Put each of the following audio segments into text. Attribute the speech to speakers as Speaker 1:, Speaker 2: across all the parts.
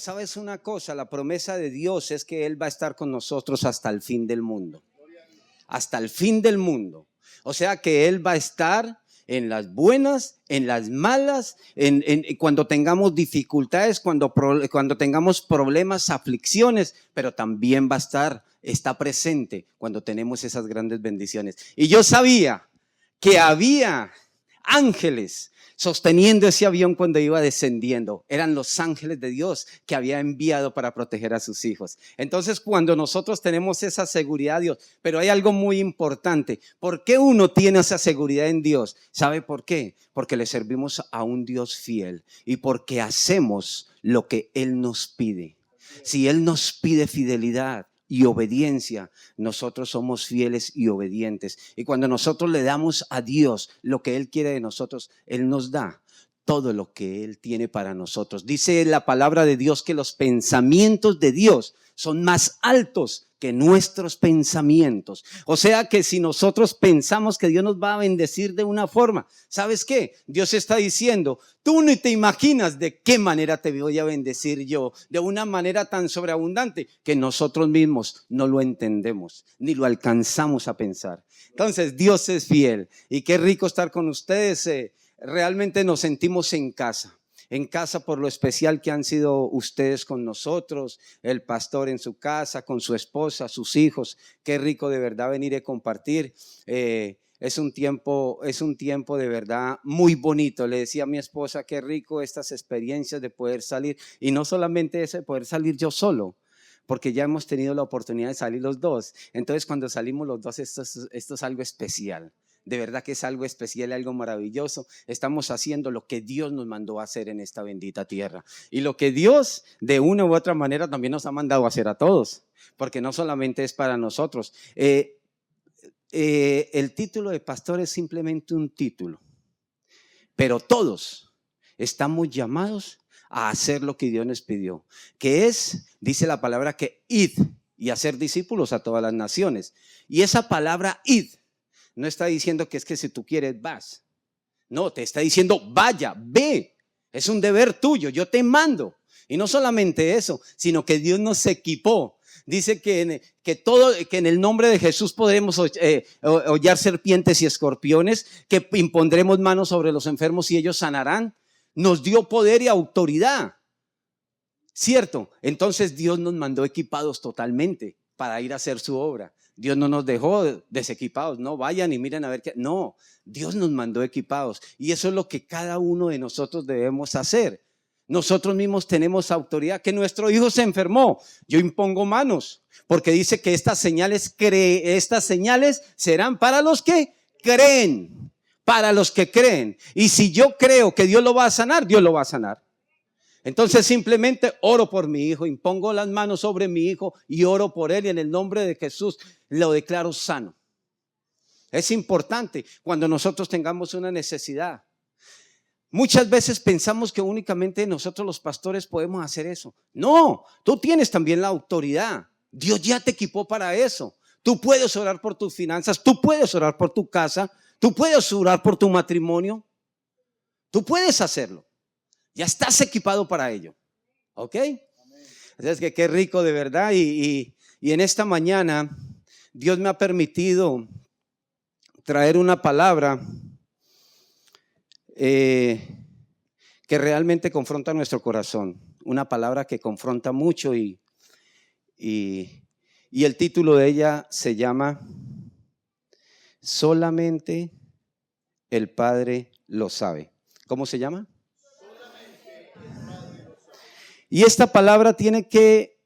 Speaker 1: sabes una cosa, la promesa de Dios es que Él va a estar con nosotros hasta el fin del mundo. Hasta el fin del mundo. O sea que Él va a estar en las buenas, en las malas, cuando tengamos dificultades, cuando tengamos problemas, aflicciones, pero también está presente cuando tenemos esas grandes bendiciones. Y yo sabía que había ángeles sosteniendo ese avión cuando iba descendiendo. Eran los ángeles de Dios que había enviado para proteger a sus hijos. Entonces, cuando nosotros tenemos esa seguridad, Dios, pero hay algo muy importante. ¿Por qué uno tiene esa seguridad en Dios? ¿Sabe por qué? Porque le servimos a un Dios fiel y porque hacemos lo que Él nos pide. Si Él nos pide fidelidad y obediencia, nosotros somos fieles y obedientes. Y cuando nosotros le damos a Dios lo que Él quiere de nosotros, Él nos da todo lo que Él tiene para nosotros. Dice la palabra de Dios que los pensamientos de Dios son más altos que nuestros pensamientos. O sea que si nosotros pensamos que Dios nos va a bendecir de una forma, ¿sabes qué? Dios está diciendo, tú ni te imaginas de qué manera te voy a bendecir yo, de una manera tan sobreabundante que nosotros mismos no lo entendemos, ni lo alcanzamos a pensar. Entonces Dios es fiel y qué rico estar con ustedes. Realmente nos sentimos en casa por lo especial que han sido ustedes con nosotros, el pastor en su casa, con su esposa, sus hijos. Qué rico de verdad venir y compartir. Es un tiempo de verdad muy bonito. Le decía a mi esposa, qué rico estas experiencias de poder salir, y no solamente eso, de poder salir yo solo, porque ya hemos tenido la oportunidad de salir los dos. Entonces cuando salimos los dos, esto es algo especial. De verdad que es algo especial, algo maravilloso. Estamos haciendo lo que Dios nos mandó a hacer en esta bendita tierra. Y lo que Dios de una u otra manera también nos ha mandado a hacer a todos. Porque no solamente es para nosotros. El título de pastor es simplemente un título. Pero todos estamos llamados a hacer lo que Dios nos pidió. Que es, dice la palabra, que id y hacer discípulos a todas las naciones. Y esa palabra id no está diciendo que es que si tú quieres vas. No, te está diciendo vaya, ve. Es un deber tuyo, yo te mando. Y no solamente eso, sino que Dios nos equipó. Dice que en el nombre de Jesús podremos hollar serpientes y escorpiones, que impondremos manos sobre los enfermos y ellos sanarán. Nos dio poder y autoridad. ¿Cierto? Entonces Dios nos mandó equipados totalmente para ir a hacer su obra. Dios no nos dejó desequipados, no vayan y miren a ver qué. No, Dios nos mandó equipados y eso es lo que cada uno de nosotros debemos hacer. Nosotros mismos tenemos autoridad. Que nuestro hijo se enfermó, yo impongo manos, porque dice que estas señales serán para los que creen, para los que creen. Y si yo creo que Dios lo va a sanar, Dios lo va a sanar. Entonces simplemente oro por mi hijo, impongo las manos sobre mi hijo y oro por él y en el nombre de Jesús lo declaro sano. Es importante cuando nosotros tengamos una necesidad. Muchas veces pensamos que únicamente nosotros los pastores podemos hacer eso. No, tú tienes también la autoridad. Dios ya te equipó para eso. Tú puedes orar por tus finanzas, tú puedes orar por tu casa, tú puedes orar por tu matrimonio. Tú puedes hacerlo. Ya estás equipado para ello. ¿Ok? Entonces, que qué rico de verdad. Y en esta mañana Dios me ha permitido traer una palabra que realmente confronta nuestro corazón. Una palabra que confronta mucho y el título de ella se llama Solamente el Padre lo sabe. ¿Cómo se llama? Y esta palabra tiene que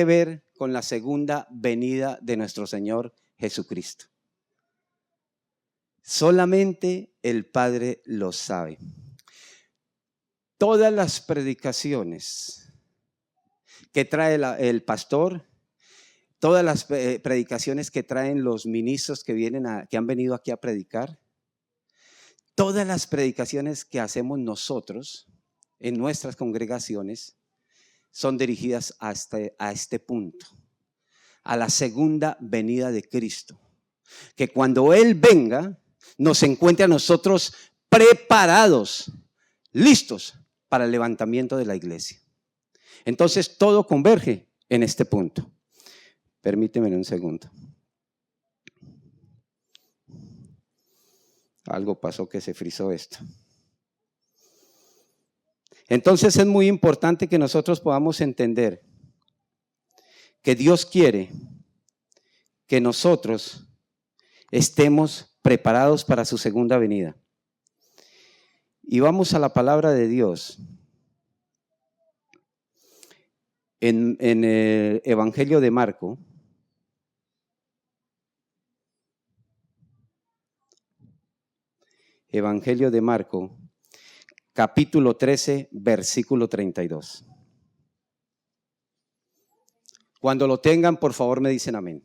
Speaker 1: ver con la segunda venida de nuestro Señor Jesucristo. Solamente el Padre lo sabe. Todas las predicaciones que trae el pastor, todas las predicaciones que traen los ministros que han venido aquí a predicar, todas las predicaciones que hacemos nosotros en nuestras congregaciones son dirigidas a este punto, a la segunda venida de Cristo. Que cuando Él venga, nos encuentre a nosotros preparados, listos para el levantamiento de la iglesia. Entonces todo converge en este punto. Permíteme un segundo. Algo pasó que se frizó esto. Entonces es muy importante que nosotros podamos entender que Dios quiere que nosotros estemos preparados para su segunda venida. Y vamos a la palabra de Dios. En el Evangelio de Marco, capítulo 13, versículo 32. Cuando lo tengan, por favor, me dicen amén.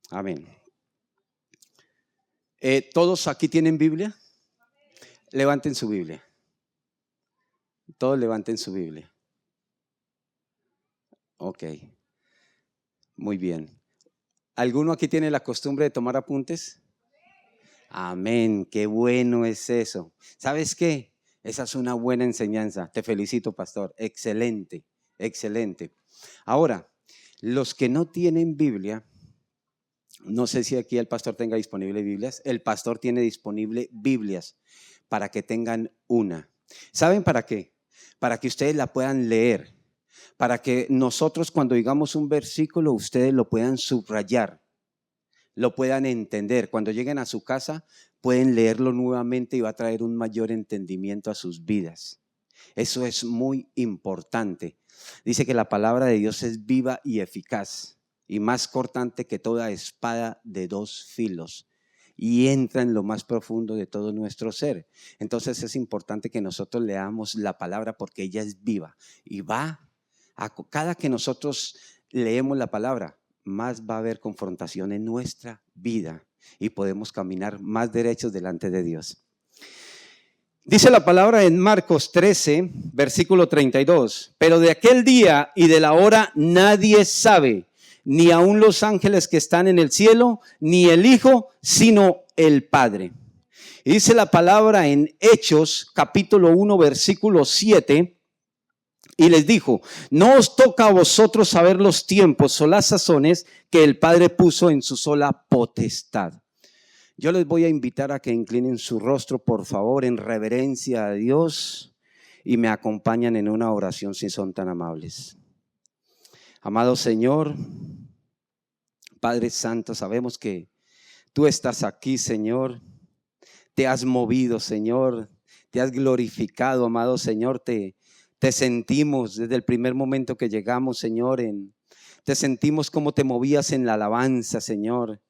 Speaker 1: Amén. ¿Todos aquí tienen Biblia? Levanten su Biblia. Todos levanten su Biblia. Ok. Muy bien. ¿Alguno aquí tiene la costumbre de tomar apuntes? Amén. Qué bueno es eso. ¿Sabes qué? Esa es una buena enseñanza. Te felicito, pastor. Excelente, excelente. Ahora, los que no tienen Biblia, no sé si aquí el pastor tenga disponible Biblias. El pastor tiene disponible Biblias para que tengan una. ¿Saben para qué? Para que ustedes la puedan leer. Para que nosotros cuando digamos un versículo, ustedes lo puedan subrayar, lo puedan entender. Cuando lleguen a su casa, pueden leerlo nuevamente y va a traer un mayor entendimiento a sus vidas. Eso es muy importante. Dice que la palabra de Dios es viva y eficaz y más cortante que toda espada de dos filos y entra en lo más profundo de todo nuestro ser. Entonces es importante que nosotros leamos la palabra porque ella es viva y va a cada que nosotros leemos la palabra, más va a haber confrontación en nuestra vida y podemos caminar más derechos delante de Dios. Dice la palabra en Marcos 13, versículo 32, pero de aquel día y de la hora nadie sabe, ni aun los ángeles que están en el cielo, ni el Hijo, sino el Padre. Y dice la palabra en Hechos, capítulo 1, versículo 7, y les dijo, no os toca a vosotros saber los tiempos o las sazones que el Padre puso en su sola potestad. Yo les voy a invitar a que inclinen su rostro, por favor, en reverencia a Dios y me acompañan en una oración si son tan amables. Amado Señor, Padre Santo, sabemos que tú estás aquí, Señor. Te has movido, Señor. Te has glorificado, amado Señor. Te sentimos desde el primer momento que llegamos, Señor. Te sentimos como te movías en la alabanza, Señor.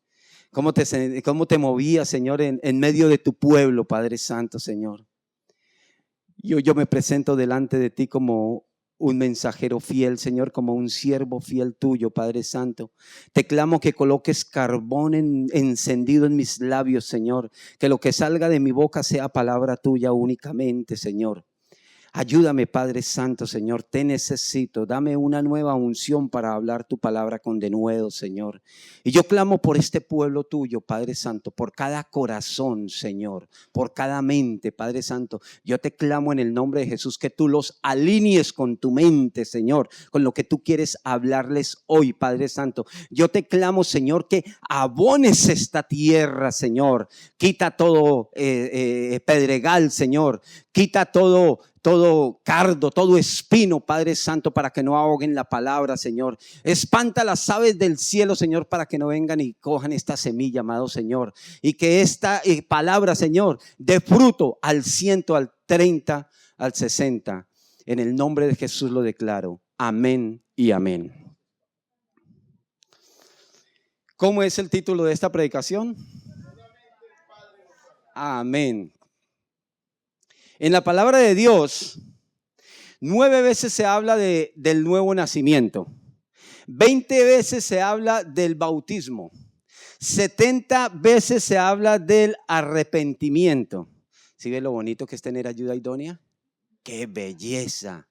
Speaker 1: Cómo te movías, Señor, en medio de tu pueblo, Padre Santo, Señor. Yo me presento delante de ti como un mensajero fiel, Señor, como un siervo fiel tuyo, Padre Santo. Te clamo que coloques carbón encendido en mis labios, Señor. Que lo que salga de mi boca sea palabra tuya únicamente, Señor. Ayúdame, Padre Santo, Señor, te necesito. Dame una nueva unción para hablar tu palabra con denuedo, Señor. Y yo clamo por este pueblo tuyo, Padre Santo, por cada corazón, Señor, por cada mente, Padre Santo. Yo te clamo en el nombre de Jesús que tú los alinees con tu mente, Señor, con lo que tú quieres hablarles hoy, Padre Santo. Yo te clamo, Señor, que abones esta tierra, Señor. Quita todo pedregal, Señor. Quita todo cardo, todo espino, Padre Santo, para que no ahoguen la palabra, Señor. Espanta las aves del cielo, Señor, para que no vengan y cojan esta semilla, amado Señor. Y que esta palabra, Señor, dé fruto al 100, al 30, al 60. En el nombre de Jesús lo declaro. Amén y amén. ¿Cómo es el título de esta predicación? Amén. En la palabra de Dios, 9 veces se habla del nuevo nacimiento. 20 veces se habla del bautismo. 70 veces se habla del arrepentimiento. ¿Sí ves lo bonito que es tener ayuda idónea? ¡Qué belleza!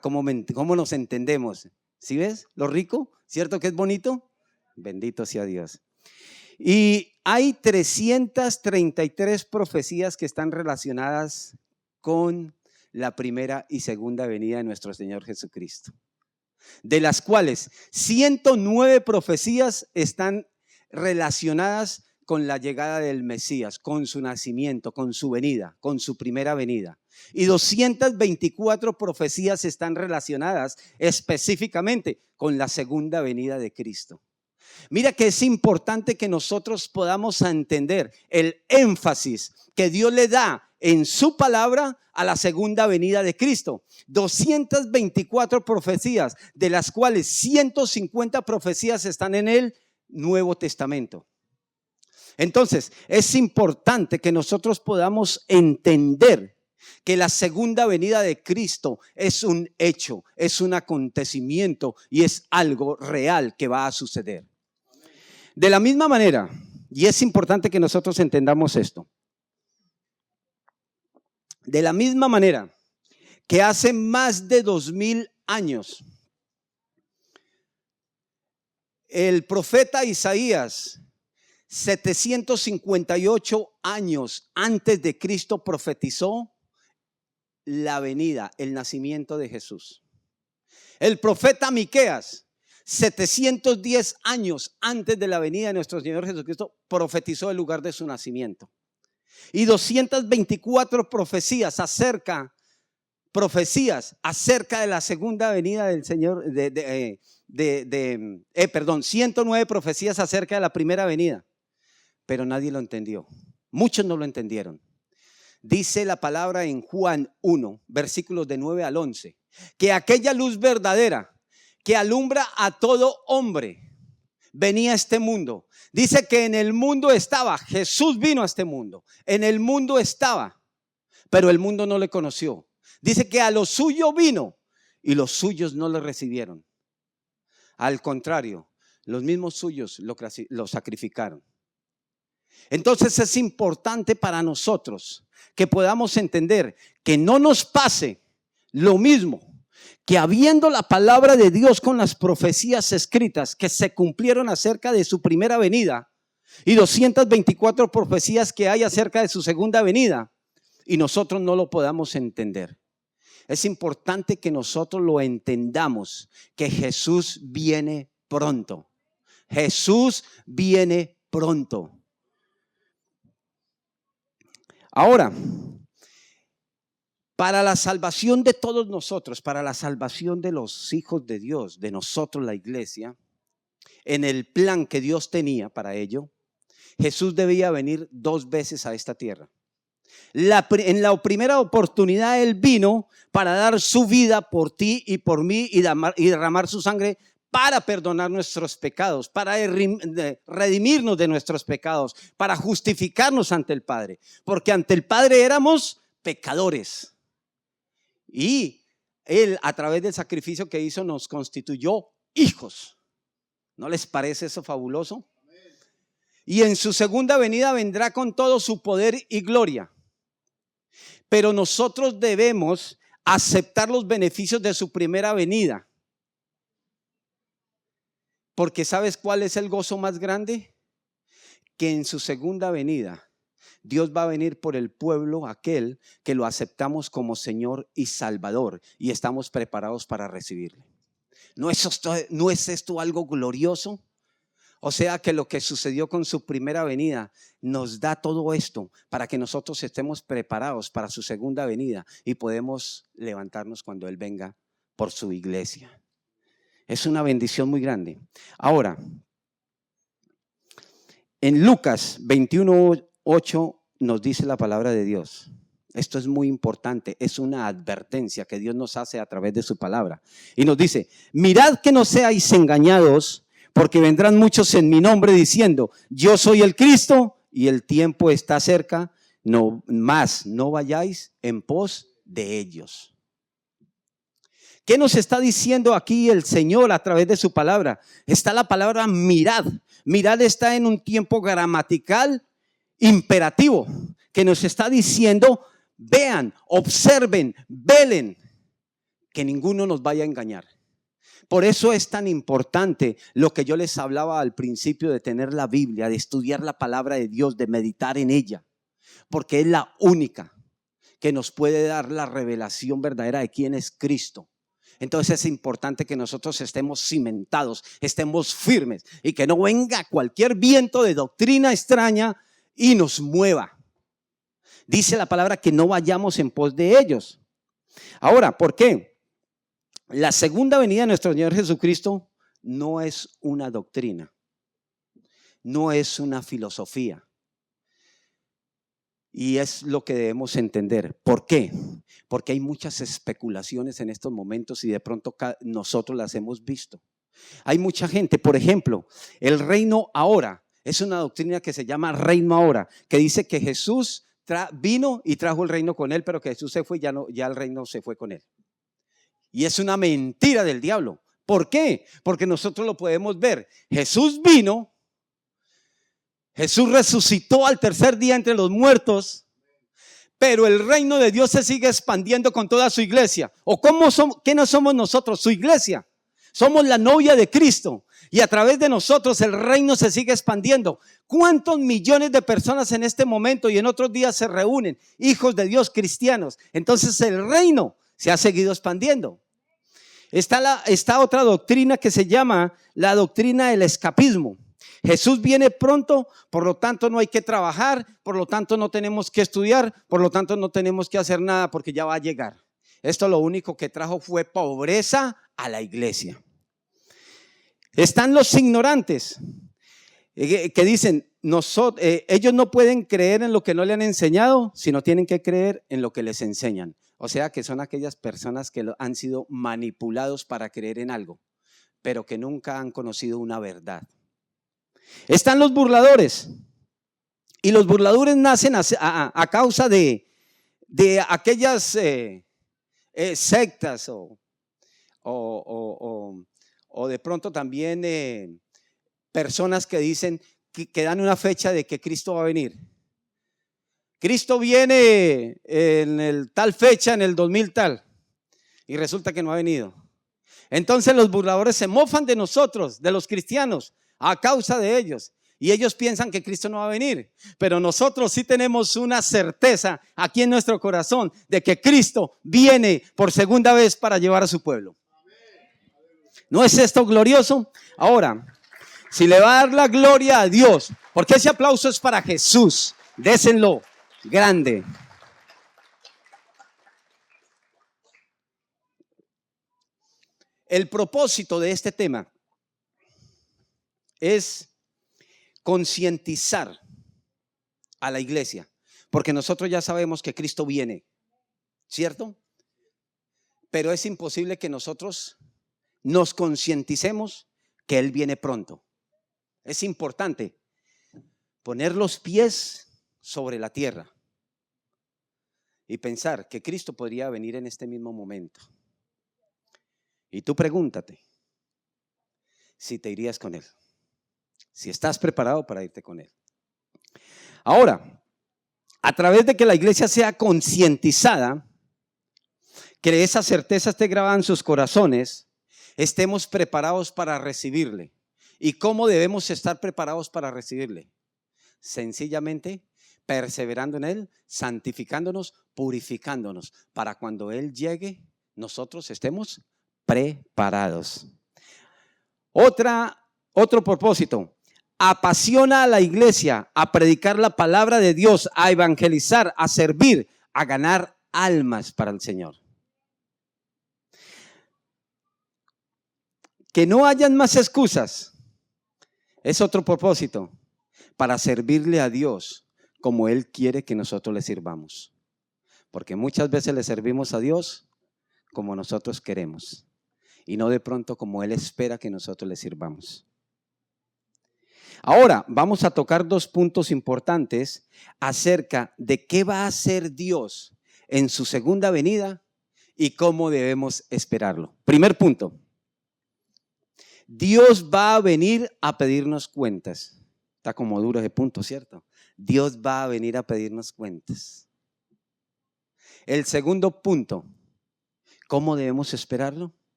Speaker 1: ¿Cómo nos entendemos? ¿Sí ves lo rico? ¿Cierto que es bonito? Bendito sea Dios. Y hay 333 profecías que están relacionadas con la primera y segunda venida de nuestro Señor Jesucristo, de las cuales 109 profecías están relacionadas con la llegada del Mesías, con su nacimiento, con su venida, con su primera venida. Y 224 profecías están relacionadas específicamente con la segunda venida de Cristo. Mira que es importante que nosotros podamos entender el énfasis que Dios le da en su palabra a la segunda venida de Cristo. 224 profecías, de las cuales 150 profecías están en el Nuevo Testamento. Entonces, es importante que nosotros podamos entender que la segunda venida de Cristo es un hecho, es un acontecimiento y es algo real que va a suceder. De la misma manera, y es importante que nosotros entendamos esto, de la misma manera que hace más de 2000 años, el profeta Isaías, 758 años antes de Cristo, profetizó la venida, el nacimiento de Jesús. El profeta Miqueas, 710 años antes de la venida de nuestro Señor Jesucristo, profetizó el lugar de su nacimiento. Y 224 profecías acerca de la segunda venida del Señor, 109 profecías acerca de la primera venida. Pero nadie lo entendió. Muchos no lo entendieron. Dice la palabra en Juan 1, versículos de 9 al 11, que aquella luz verdadera que alumbra a todo hombre venía a este mundo. Dice que en el mundo estaba, Jesús vino a este mundo, en el mundo estaba, pero el mundo no le conoció. Dice que a lo suyo vino y los suyos no le recibieron. Al contrario, los mismos suyos lo sacrificaron. Entonces es importante para nosotros que podamos entender que no nos pase lo mismo que habiendo la palabra de Dios con las profecías escritas que se cumplieron acerca de su primera venida y 224 profecías que hay acerca de su segunda venida y nosotros no lo podamos entender. Es importante que nosotros lo entendamos, que Jesús viene pronto. Jesús viene pronto. Ahora, para la salvación de todos nosotros, para la salvación de los hijos de Dios, de nosotros la iglesia, en el plan que Dios tenía para ello, Jesús debía venir 2 veces a esta tierra. En la primera oportunidad Él vino para dar su vida por ti y por mí y derramar su sangre para perdonar nuestros pecados, para redimirnos de nuestros pecados, para justificarnos ante el Padre, porque ante el Padre éramos pecadores y Él a través del sacrificio que hizo nos constituyó hijos. ¿No les parece eso fabuloso? Y en su segunda venida vendrá con todo su poder y gloria. Pero nosotros debemos aceptar los beneficios de su primera venida. Porque ¿sabes cuál es el gozo más grande? Que en su segunda venida Dios va a venir por el pueblo aquel que lo aceptamos como Señor y Salvador y estamos preparados para recibirle. ¿No es esto algo glorioso? O sea que lo que sucedió con su primera venida nos da todo esto para que nosotros estemos preparados para su segunda venida y podemos levantarnos cuando Él venga por su iglesia. Es una bendición muy grande. Ahora, en Lucas 21:8 nos dice la palabra de Dios. Esto es muy importante, es una advertencia que Dios nos hace a través de su palabra. Y nos dice, mirad que no seáis engañados, porque vendrán muchos en mi nombre diciendo, yo soy el Cristo y el tiempo está cerca, no vayáis en pos de ellos. ¿Qué nos está diciendo aquí el Señor a través de su palabra? Está la palabra mirad. Mirad está en un tiempo gramatical imperativo que nos está diciendo, vean, observen, velen, que ninguno nos vaya a engañar. Por eso es tan importante lo que yo les hablaba al principio de tener la Biblia, de estudiar la palabra de Dios, de meditar en ella, porque es la única que nos puede dar la revelación verdadera de quién es Cristo. Entonces es importante que nosotros estemos cimentados, estemos firmes y que no venga cualquier viento de doctrina extraña y nos mueva. Dice la palabra que no vayamos en pos de ellos. Ahora, ¿por qué? La segunda venida de nuestro Señor Jesucristo no es una doctrina, no es una filosofía. Y es lo que debemos entender. ¿Por qué? Porque hay muchas especulaciones en estos momentos y de pronto nosotros las hemos visto. Hay mucha gente, por ejemplo, el reino ahora, es una doctrina que se llama reino ahora, que dice que Jesús vino y trajo el reino con él, pero que Jesús se fue y ya el reino se fue con él. Y es una mentira del diablo. ¿Por qué? Porque nosotros lo podemos ver. Jesús vino, Jesús resucitó al tercer día entre los muertos, pero el reino de Dios se sigue expandiendo con toda su iglesia. ¿O qué no somos nosotros? Su iglesia. Somos la novia de Cristo y a través de nosotros el reino se sigue expandiendo. ¿Cuántos millones de personas en este momento y en otros días se reúnen? Hijos de Dios, cristianos. Entonces el reino se ha seguido expandiendo. Está otra doctrina que se llama la doctrina del escapismo. Jesús viene pronto, por lo tanto no hay que trabajar, por lo tanto no tenemos que estudiar, por lo tanto no tenemos que hacer nada porque ya va a llegar. Esto lo único que trajo fue pobreza a la iglesia. Están los ignorantes que dicen, ellos no pueden creer en lo que no le han enseñado, sino tienen que creer en lo que les enseñan. O sea que son aquellas personas que han sido manipulados para creer en algo, pero que nunca han conocido una verdad. Están los burladores, y los burladores nacen a causa de aquellas sectas o de pronto también personas que dicen que dan una fecha de que Cristo va a venir. Cristo viene en el tal fecha, en el 2000 tal, y resulta que no ha venido. Entonces los burladores se mofan de nosotros, de los cristianos, a causa de ellos. Y ellos piensan que Cristo no va a venir. Pero nosotros sí tenemos una certeza aquí en nuestro corazón de que Cristo viene por segunda vez para llevar a su pueblo. ¿No es esto glorioso? Ahora, si le va a dar la gloria a Dios, porque ese aplauso es para Jesús, désenlo grande. El propósito de este tema es concientizar a la iglesia, porque nosotros ya sabemos que Cristo viene, ¿cierto? Pero es imposible que nosotros nos concienticemos que Él viene pronto. Es importante poner los pies sobre la tierra y pensar que Cristo podría venir en este mismo momento. Y tú pregúntate si te irías con Él, si estás preparado para irte con Él. Ahora, a través de que la iglesia sea concientizada, que esa certeza esté grabada en sus corazones, estemos preparados para recibirle. ¿Y cómo debemos estar preparados para recibirle? Sencillamente perseverando en Él, santificándonos, purificándonos, para cuando Él llegue, nosotros estemos preparados. Otro propósito: apasiona a la iglesia a predicar la palabra de Dios, a evangelizar, a servir, a ganar almas para el Señor. Que no hayan más excusas es otro propósito, para servirle a Dios como Él quiere que nosotros le sirvamos. Porque muchas veces le servimos a Dios como nosotros queremos y no de pronto como Él espera que nosotros le sirvamos. Ahora vamos a tocar dos puntos importantes acerca de qué va a hacer Dios en su segunda venida y cómo debemos esperarlo. Primer punto: Dios va a venir a pedirnos cuentas. Está como duro ese punto, ¿cierto? Dios va a venir a pedirnos cuentas. El segundo punto: ¿cómo debemos esperarlo?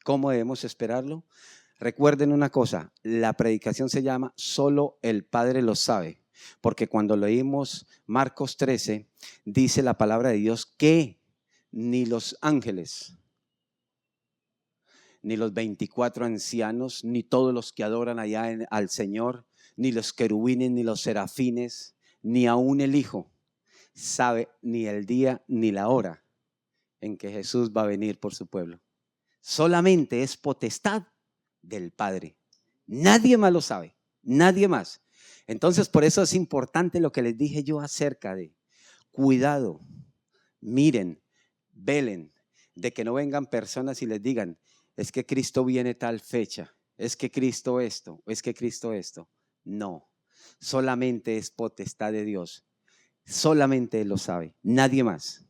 Speaker 1: ¿Cómo debemos esperarlo? Recuerden una cosa, la predicación se llama Solo el Padre lo sabe, porque cuando leímos Marcos 13, dice la palabra de Dios que ni los ángeles, ni los 24 ancianos, ni todos los que adoran allá al Señor, ni los querubines, ni los serafines, ni aún el Hijo, sabe ni el día ni la hora en que Jesús va a venir por su pueblo. Solamente es potestad del Padre. Nadie más lo sabe, nadie más. Entonces, por eso es importante lo que les dije yo acerca de cuidado, miren, velen, de que no vengan personas y les digan, es que Cristo viene tal fecha, es que Cristo esto, es que Cristo esto. No, solamente es potestad de Dios, solamente Él lo sabe, nadie más.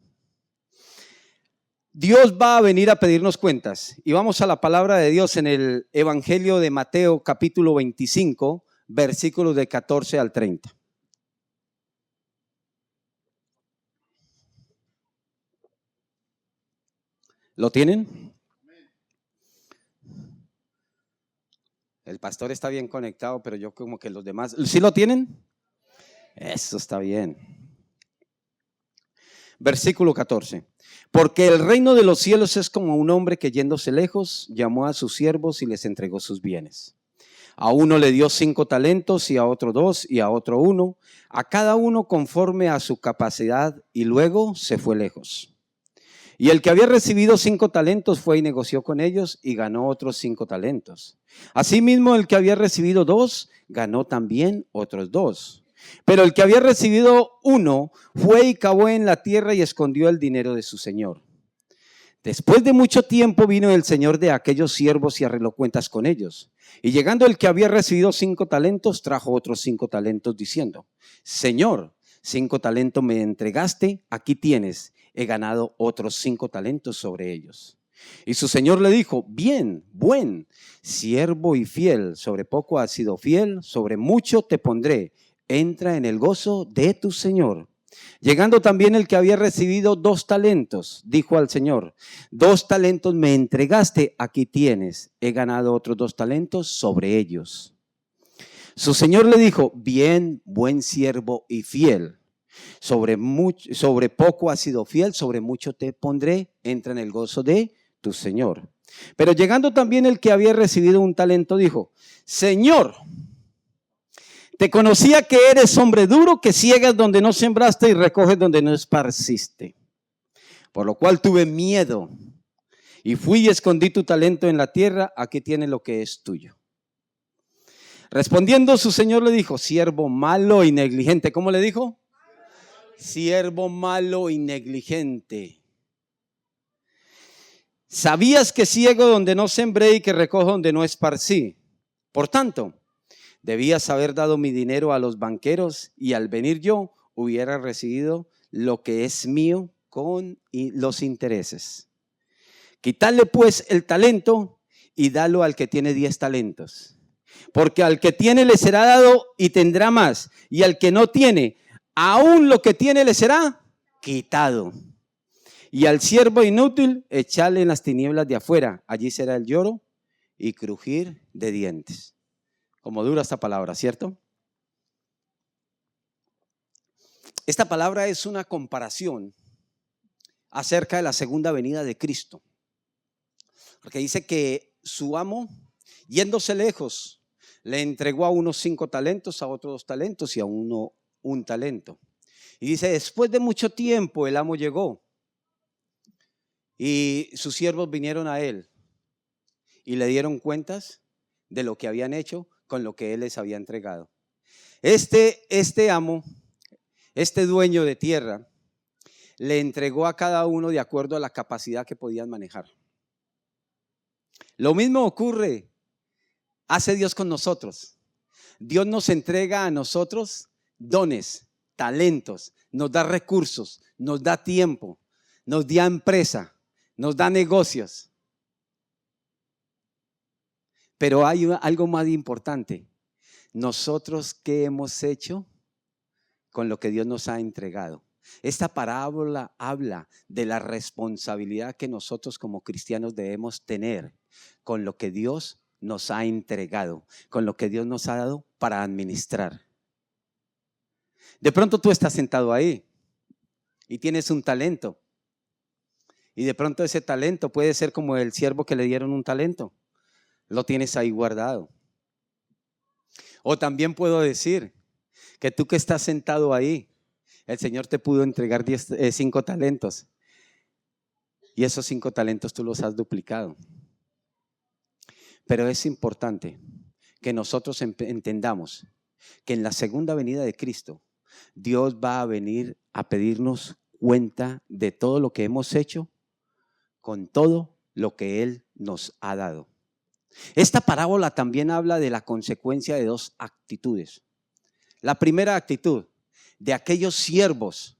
Speaker 1: Dios va a venir a pedirnos cuentas y vamos a la palabra de Dios en el Evangelio de Mateo capítulo 25, versículos de 14 al 30. ¿Lo tienen? El pastor está bien conectado, pero yo como que los demás, ¿sí lo tienen? Eso está bien. Versículo 14. Porque el reino de los cielos es como un hombre que yéndose lejos, llamó a sus siervos y les entregó sus bienes. A uno le dio 5 talentos y a otro 2 y a otro 1, a cada uno conforme a su capacidad, y luego se fue lejos. Y el que había recibido 5 talentos fue y negoció con ellos y ganó otros 5 talentos. Asimismo, el que había recibido 2 ganó también otros 2. Pero el que había recibido 1 fue y cavó en la tierra y escondió el dinero de su señor. Después de mucho tiempo vino el señor de aquellos siervos y arregló cuentas con ellos. Y llegando el que había recibido 5 talentos, trajo otros 5 talentos diciendo, Señor, 5 talentos me entregaste, aquí tienes, he ganado otros 5 talentos sobre ellos. Y su señor le dijo, bien, buen siervo y fiel, sobre poco has sido fiel, sobre mucho te pondré, entra en el gozo de tu señor. Llegando también el que había recibido 2 talentos, dijo al Señor, 2 talentos me entregaste, aquí tienes, he ganado otros 2 talentos sobre ellos. Su Señor le dijo, bien, buen siervo y fiel, sobre poco has sido fiel, sobre mucho te pondré, entra en el gozo de tu Señor. Pero llegando también el que había recibido 1 talento, dijo, Señor, te conocía que eres hombre duro, que ciegas donde no sembraste y recoges donde no esparciste. Por lo cual tuve miedo y fui y escondí tu talento en la tierra, aquí tienes lo que es tuyo. Respondiendo su señor le dijo, siervo malo y negligente. ¿Cómo le dijo? Siervo malo y negligente. ¿Sabías que ciego donde no sembré y que recojo donde no esparcí? Por tanto, debías haber dado mi dinero a los banqueros y al venir yo hubiera recibido lo que es mío con los intereses. Quitadle pues el talento y dalo al que tiene 10 talentos. Porque al que tiene le será dado y tendrá más. Y al que no tiene, aún lo que tiene le será quitado. Y al siervo inútil, echarle en las tinieblas de afuera. Allí será el lloro y crujir de dientes. Como dura esta palabra, ¿cierto? Esta palabra es una comparación acerca de la segunda venida de Cristo. Porque dice que su amo, yéndose lejos, le entregó a unos 5 talentos, a otros 2 talentos y a uno 1 talento. Y dice, después de mucho tiempo el amo llegó y sus siervos vinieron a él y le dieron cuentas de lo que habían hecho con lo que él les había entregado. Este amo, este dueño de tierra, le entregó a cada uno de acuerdo a la capacidad que podían manejar. Lo mismo ocurre, hace Dios con nosotros. Dios nos entrega a nosotros dones, talentos, nos da recursos, nos da tiempo, nos da empresa, nos da negocios. Pero hay algo más importante. Nosotros, ¿qué hemos hecho con lo que Dios nos ha entregado? Esta parábola habla de la responsabilidad que nosotros como cristianos debemos tener con lo que Dios nos ha entregado, con lo que Dios nos ha dado para administrar. De pronto tú estás sentado ahí y tienes un talento. Y de pronto ese talento puede ser como el siervo que le dieron un talento. Lo tienes ahí guardado. O también puedo decir que tú que estás sentado ahí, el Señor te pudo entregar 5 talentos. Y esos 5 talentos tú los has duplicado. Pero es importante que nosotros entendamos que en la segunda venida de Cristo, Dios va a venir a pedirnos cuenta de todo lo que hemos hecho con todo lo que Él nos ha dado. Esta parábola también habla de la consecuencia de 2 actitudes. La primera actitud, de aquellos siervos,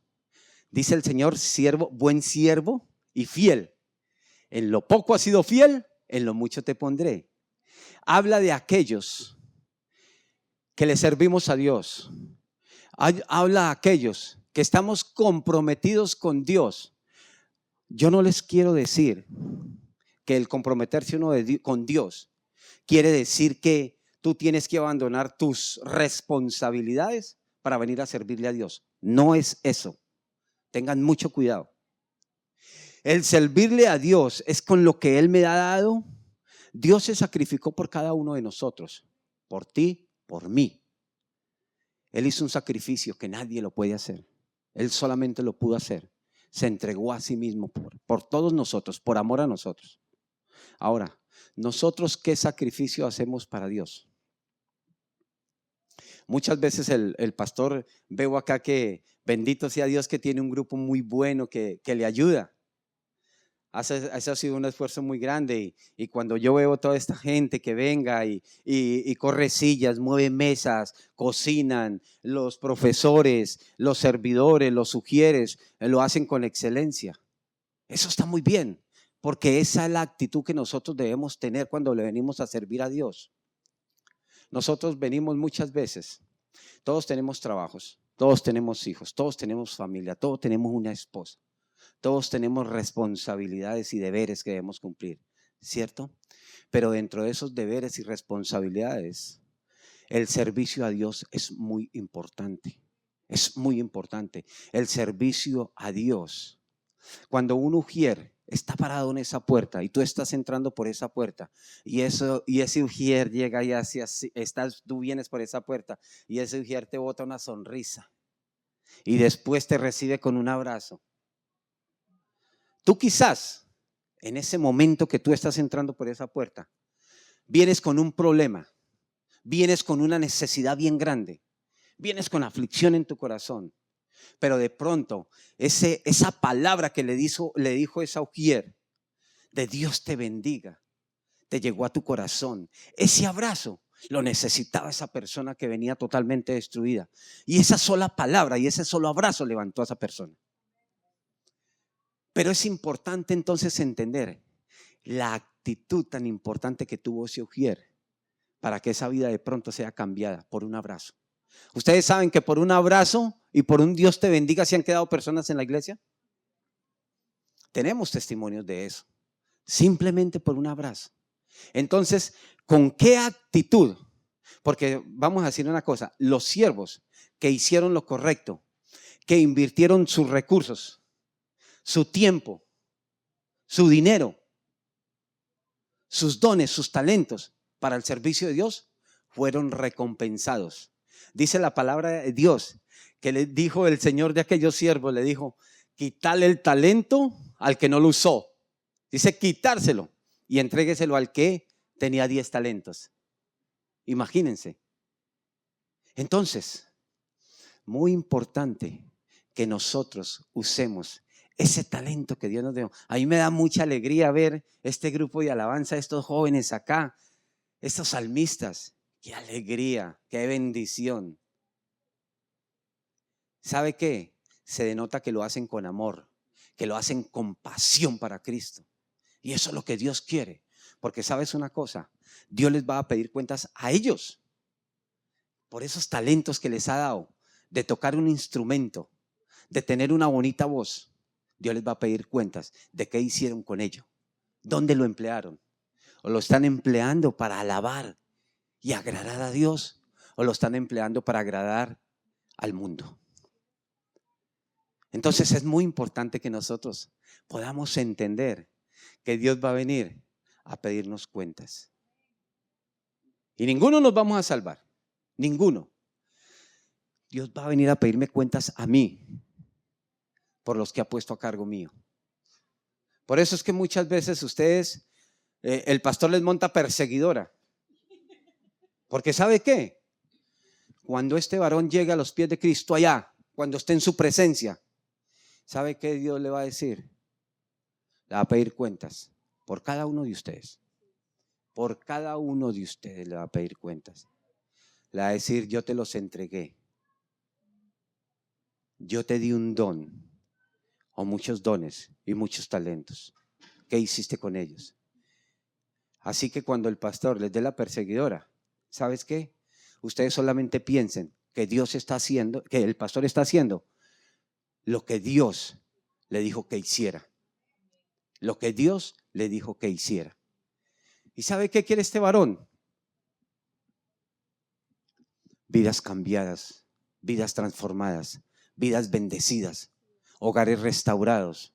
Speaker 1: dice el Señor, buen siervo y fiel. En lo poco has sido fiel, en lo mucho te pondré. Habla de aquellos que le servimos a Dios. Habla de aquellos que estamos comprometidos con Dios. Yo no les quiero decir que el comprometerse uno con Dios quiere decir que tú tienes que abandonar tus responsabilidades para venir a servirle a Dios. No es eso. Tengan mucho cuidado. El servirle a Dios es con lo que Él me ha dado. Dios se sacrificó por cada uno de nosotros, por ti, por mí. Él hizo un sacrificio que nadie lo puede hacer. Él solamente lo pudo hacer. Se entregó a sí mismo por todos nosotros, por amor a nosotros. Ahora, ¿nosotros qué sacrificio hacemos para Dios? Muchas veces el pastor, veo acá que bendito sea Dios que tiene un grupo muy bueno que le ayuda. Ese ha sido un esfuerzo muy grande y cuando yo veo toda esta gente que venga y corre sillas, mueve mesas, cocinan, los profesores, los servidores, los sugieres, lo hacen con excelencia. Eso está muy bien, porque esa es la actitud que nosotros debemos tener cuando le venimos a servir a Dios. Nosotros venimos muchas veces, todos tenemos trabajos, todos tenemos hijos, todos tenemos familia, todos tenemos una esposa. Todos tenemos responsabilidades y deberes que debemos cumplir, ¿cierto? Pero dentro de esos deberes y responsabilidades, el servicio a Dios es muy importante. Es muy importante. El servicio a Dios. Cuando un ujier está parado en esa puerta y tú estás entrando por esa puerta y ese ujier llega y tú vienes por esa puerta y ese ujier te bota una sonrisa y después te recibe con un abrazo. Tú quizás, en ese momento que tú estás entrando por esa puerta, vienes con un problema, vienes con una necesidad bien grande, vienes con aflicción en tu corazón, pero de pronto esa palabra que le dijo esa ujier, de Dios te bendiga, te llegó a tu corazón. Ese abrazo lo necesitaba esa persona que venía totalmente destruida y esa sola palabra y ese solo abrazo levantó a esa persona. Pero es importante entonces entender la actitud tan importante que tuvo ese ujier para que esa vida de pronto sea cambiada por un abrazo. ¿Ustedes saben que por un abrazo y por un Dios te bendiga se han quedado personas en la iglesia? Tenemos testimonios de eso. Simplemente por un abrazo. Entonces, ¿con qué actitud? Porque vamos a decir una cosa, los siervos que hicieron lo correcto, que invirtieron sus recursos, su tiempo, su dinero, sus dones, sus talentos para el servicio de Dios, fueron recompensados. Dice la palabra de Dios que le dijo el Señor de aquellos siervos, le dijo, quitarle el talento al que no lo usó. Dice quitárselo y entrégueselo al que tenía 10 talentos. Imagínense. Entonces, muy importante que nosotros usemos ese talento que Dios nos dio. A mí me da mucha alegría ver este grupo de alabanza, estos jóvenes acá, estos salmistas. Qué alegría, qué bendición. ¿Sabe qué? Se denota que lo hacen con amor, que lo hacen con pasión para Cristo. Y eso es lo que Dios quiere. Porque sabes una cosa, Dios les va a pedir cuentas a ellos por esos talentos que les ha dado, de tocar un instrumento, de tener una bonita voz, Dios les va a pedir cuentas de qué hicieron con ello, dónde lo emplearon, o lo están empleando para alabar y agradar a Dios, o lo están empleando para agradar al mundo. Entonces es muy importante que nosotros podamos entender que Dios va a venir a pedirnos cuentas. Y ninguno nos vamos a salvar, ninguno. Dios va a venir a pedirme cuentas a mí por los que ha puesto a cargo mío. Por eso es que muchas veces ustedes, el pastor les monta perseguidora. Porque ¿sabe qué? Cuando este varón llegue a los pies de Cristo allá, cuando esté en su presencia, ¿sabe qué Dios le va a decir? Le va a pedir cuentas por cada uno de ustedes. Por cada uno de ustedes le va a pedir cuentas. Le va a decir, yo te los entregué. Yo te di un don, o muchos dones y muchos talentos. ¿Qué hiciste con ellos? Así que cuando el pastor les dé la perseguidora, ¿sabes qué? Ustedes solamente piensen que Dios está haciendo, que el pastor está haciendo lo que Dios le dijo que hiciera. Lo que Dios le dijo que hiciera. ¿Y sabe qué quiere este varón? Vidas cambiadas, vidas transformadas, vidas bendecidas, hogares restaurados.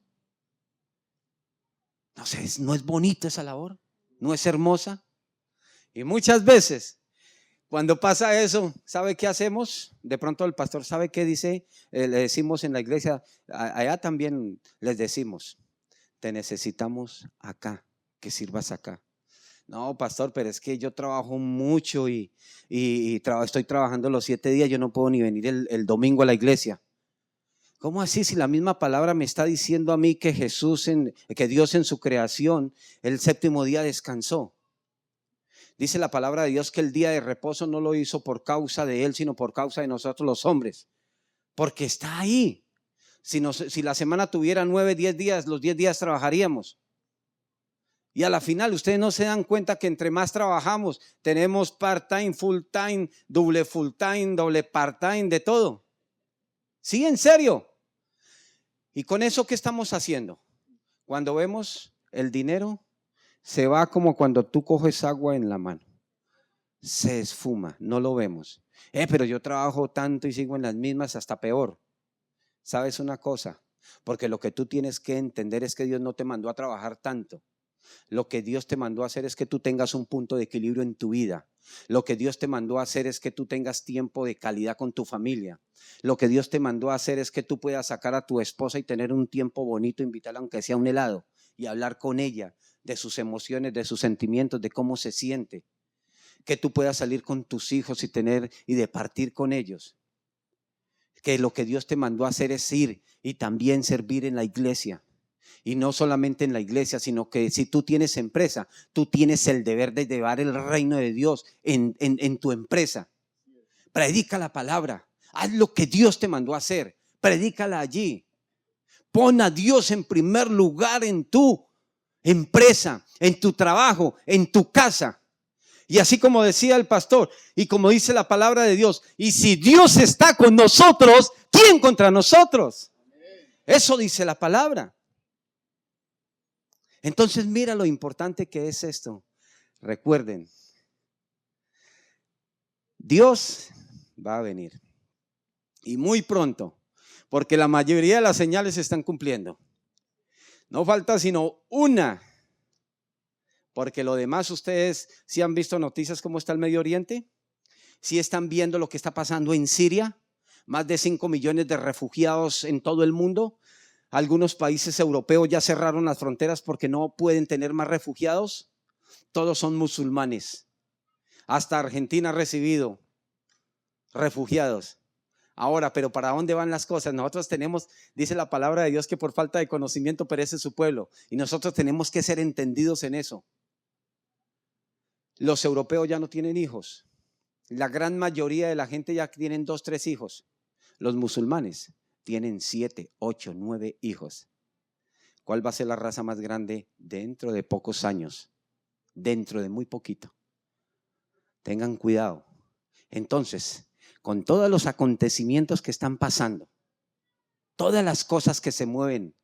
Speaker 1: No sé, ¿no es bonita esa labor? ¿No es hermosa? Y muchas veces, cuando pasa eso, ¿sabe qué hacemos? De pronto el pastor, ¿sabe qué dice? Le decimos en la iglesia, allá también les decimos, te necesitamos acá, que sirvas acá. No, pastor, pero es que yo trabajo mucho y estoy trabajando los 7 días, yo no puedo ni venir el domingo a la iglesia. ¿Cómo así? Si la misma palabra me está diciendo a mí que que Dios en su creación, el 7º día descansó. Dice la palabra de Dios que el día de reposo no lo hizo por causa de Él, sino por causa de nosotros los hombres. Porque está ahí. Si la semana tuviera 9, 10 días, los 10 días trabajaríamos. Y a la final ustedes no se dan cuenta que entre más trabajamos, tenemos part-time, full-time, doble full-time, doble part-time, de todo. Sí, en serio. ¿Y con eso qué estamos haciendo? Cuando vemos el dinero, se va como cuando tú coges agua en la mano. Se esfuma, no lo vemos. Pero yo trabajo tanto y sigo en las mismas, hasta peor. ¿Sabes una cosa? Porque lo que tú tienes que entender es que Dios no te mandó a trabajar tanto. Lo que Dios te mandó a hacer es que tú tengas un punto de equilibrio en tu vida. Lo que Dios te mandó a hacer es que tú tengas tiempo de calidad con tu familia. Lo que Dios te mandó a hacer es que tú puedas sacar a tu esposa y tener un tiempo bonito, invitarla aunque sea un helado y hablar con ella de sus emociones, de sus sentimientos, de cómo se siente. Que tú puedas salir con tus hijos y de partir con ellos. Que lo que Dios te mandó a hacer es ir y también servir en la iglesia. Y no solamente en la iglesia, sino que si tú tienes empresa, tú tienes el deber de llevar el reino de Dios en tu empresa. Predica la palabra, haz lo que Dios te mandó a hacer, predícala allí. Pon a Dios en primer lugar en tu empresa, en tu trabajo, en tu casa. Y así como decía el pastor y como dice la palabra de Dios, y si Dios está con nosotros, ¿quién contra nosotros? Eso dice la palabra. Entonces mira lo importante que es esto. Recuerden, Dios va a venir y muy pronto, porque la mayoría de las señales se están cumpliendo. No falta sino una, porque lo demás ustedes sí han visto noticias cómo está el Medio Oriente, sí están viendo lo que está pasando en Siria, más de 5 millones de refugiados en todo el mundo. Algunos países europeos ya cerraron las fronteras porque no pueden tener más refugiados. Todos son musulmanes. Hasta Argentina ha recibido refugiados. Ahora, pero ¿para dónde van las cosas? Nosotros tenemos, dice la palabra de Dios, que por falta de conocimiento perece su pueblo. Y nosotros tenemos que ser entendidos en eso. Los europeos ya no tienen hijos. La gran mayoría de la gente ya tienen 2, 3 hijos. Los musulmanes tienen 7, 8, 9 hijos. ¿Cuál va a ser la raza más grande dentro de pocos años? Dentro de muy poquito. Tengan cuidado. Entonces, con todos los acontecimientos que están pasando, todas las cosas que se mueven,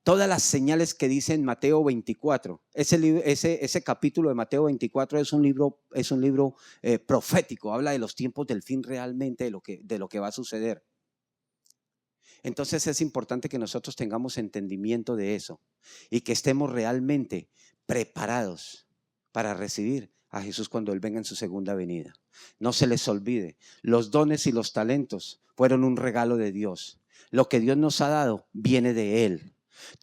Speaker 1: todas las señales que dice en Mateo 24. Ese capítulo de Mateo 24 es un libro profético, habla de los tiempos del fin realmente, de lo que va a suceder. Entonces es importante que nosotros tengamos entendimiento de eso y que estemos realmente preparados para recibir a Jesús cuando Él venga en su segunda venida. No se les olvide, los dones y los talentos fueron un regalo de Dios. Lo que Dios nos ha dado viene de Él.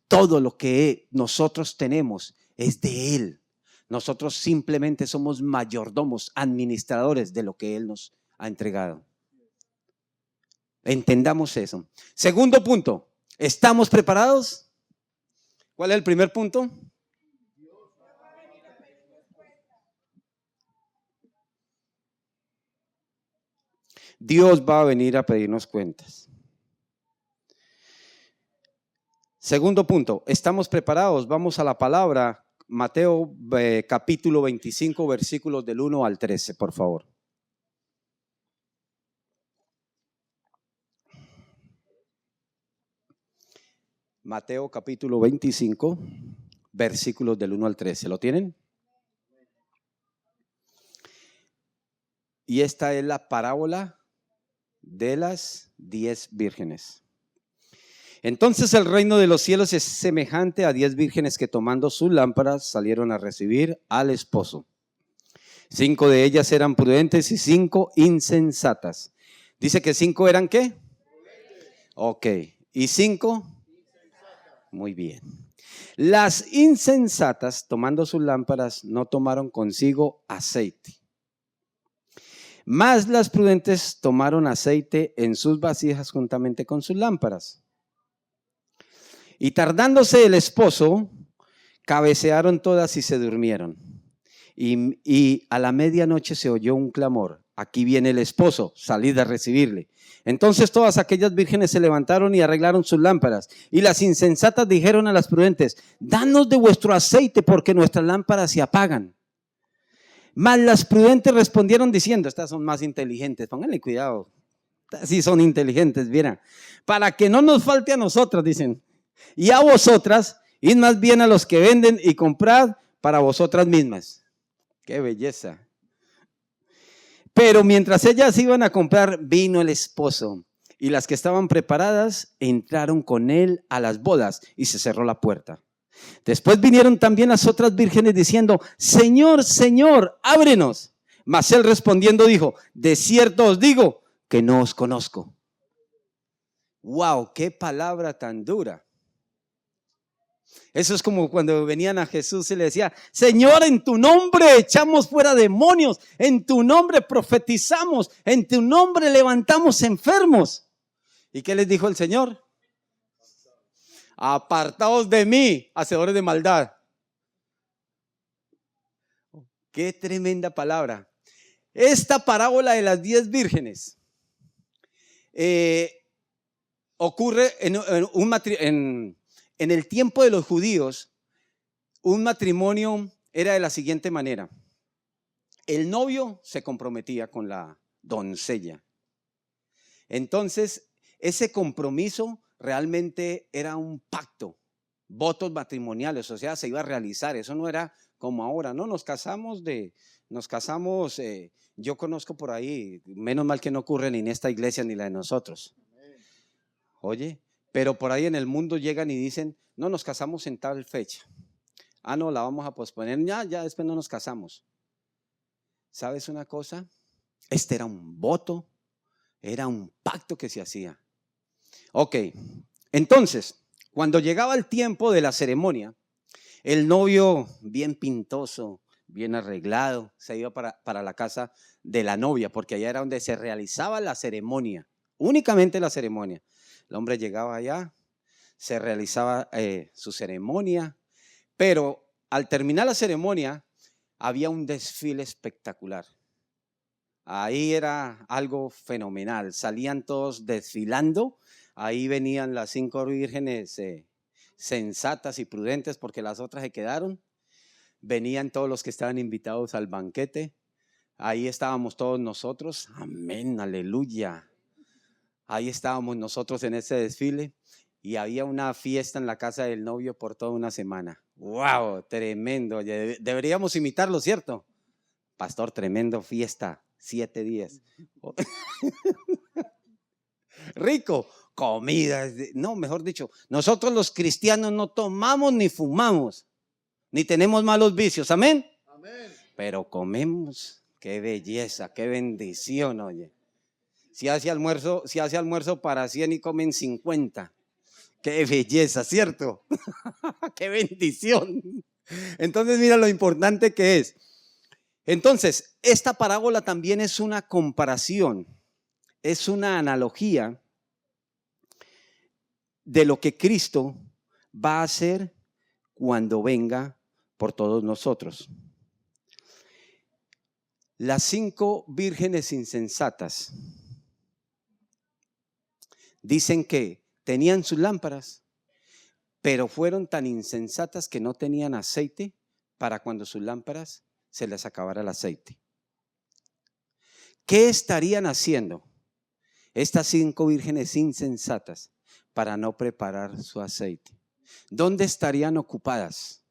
Speaker 1: Todo lo que nosotros tenemos es de Él. Nosotros simplemente somos mayordomos, administradores de lo que Él nos ha entregado. Entendamos eso. Segundo punto, ¿estamos preparados? ¿Cuál es el primer punto? Dios va a venir a pedirnos cuentas. Segundo punto, ¿estamos preparados? Vamos a la palabra, Mateo capítulo 25, versículos del 1 al 13, por favor. Mateo capítulo 25, versículos del 1 al 13. ¿Lo tienen? Y esta es la parábola de las 10 vírgenes. Entonces el reino de los cielos es semejante a 10 vírgenes que tomando sus lámparas salieron a recibir al esposo. 5 de ellas eran prudentes y 5 insensatas. Dice que 5 eran ¿qué? Ok. ¿Y 5? Muy bien. Las insensatas, tomando sus lámparas, no tomaron consigo aceite. Mas las prudentes tomaron aceite en sus vasijas juntamente con sus lámparas. Y tardándose el esposo, cabecearon todas y se durmieron. Y a la medianoche se oyó un clamor: aquí viene el esposo, salid a recibirle. Entonces todas aquellas vírgenes se levantaron y arreglaron sus lámparas. Y las insensatas dijeron a las prudentes: danos de vuestro aceite, porque nuestras lámparas se apagan. Mas las prudentes respondieron diciendo, estas son más inteligentes, pónganle cuidado, sí son inteligentes, vieran, para que no nos falte a nosotras, dicen, y a vosotras, id más bien a los que venden y comprad para vosotras mismas. Qué belleza. Pero mientras ellas iban a comprar, vino el esposo, y las que estaban preparadas entraron con él a las bodas, y se cerró la puerta. Después vinieron también las otras vírgenes diciendo: Señor, Señor, ábrenos. Mas él respondiendo dijo: de cierto os digo que no os conozco. Wow, qué palabra tan dura. Eso es como cuando venían a Jesús y le decía: Señor, en tu nombre echamos fuera demonios, en tu nombre profetizamos, en tu nombre levantamos enfermos. ¿Y qué les dijo el Señor? Apartaos de mí, hacedores de maldad. Qué tremenda palabra. Esta parábola de las 10 vírgenes ocurre en el tiempo de los judíos. Un matrimonio era de la siguiente manera: el novio se comprometía con la doncella. Entonces, ese compromiso realmente era un pacto, votos matrimoniales, o sea, se iba a realizar. Eso no era como ahora, no, nos casamos, yo conozco por ahí, menos mal que no ocurre ni en esta iglesia ni la de nosotros. Oye, pero por ahí en el mundo llegan y dicen: no, nos casamos en tal fecha. Ah, no, la vamos a posponer, ya después no nos casamos. ¿Sabes una cosa? Este era un voto, era un pacto que se hacía. Ok, entonces, cuando llegaba el tiempo de la ceremonia, el novio, bien pintoso, bien arreglado, se iba para la casa de la novia, porque allá era donde se realizaba la ceremonia, únicamente la ceremonia. El hombre llegaba allá, se realizaba su ceremonia, pero al terminar la ceremonia había un desfile espectacular. Ahí era algo fenomenal, salían todos desfilando. Ahí venían las 5 vírgenes sensatas y prudentes, porque las otras se quedaron. Venían todos los que estaban invitados al banquete. Ahí estábamos todos nosotros. Amén, aleluya. ahí estábamos nosotros en ese desfile y había una fiesta en la casa del novio por toda una semana. ¡Wow! Tremendo. Deberíamos imitarlo, ¿cierto? Pastor, tremendo fiesta, 7 días. Rico, comida. No, mejor dicho, nosotros los cristianos no tomamos ni fumamos, ni tenemos malos vicios. Amén. Amén. Pero comemos. Qué belleza, qué bendición, oye. Si hace almuerzo para 100 y comen 50. Qué belleza, ¿cierto? Qué bendición. Entonces, mira lo importante que es. Entonces, esta parábola también es una comparación, es una analogía de lo que Cristo va a hacer cuando venga por todos nosotros. Las 5 vírgenes insensatas dicen que tenían sus lámparas, pero fueron tan insensatas que no tenían aceite para cuando sus lámparas se les acabara el aceite. ¿Qué estarían haciendo estas 5 vírgenes insensatas para no preparar su aceite? ¿Dónde estarían ocupadas?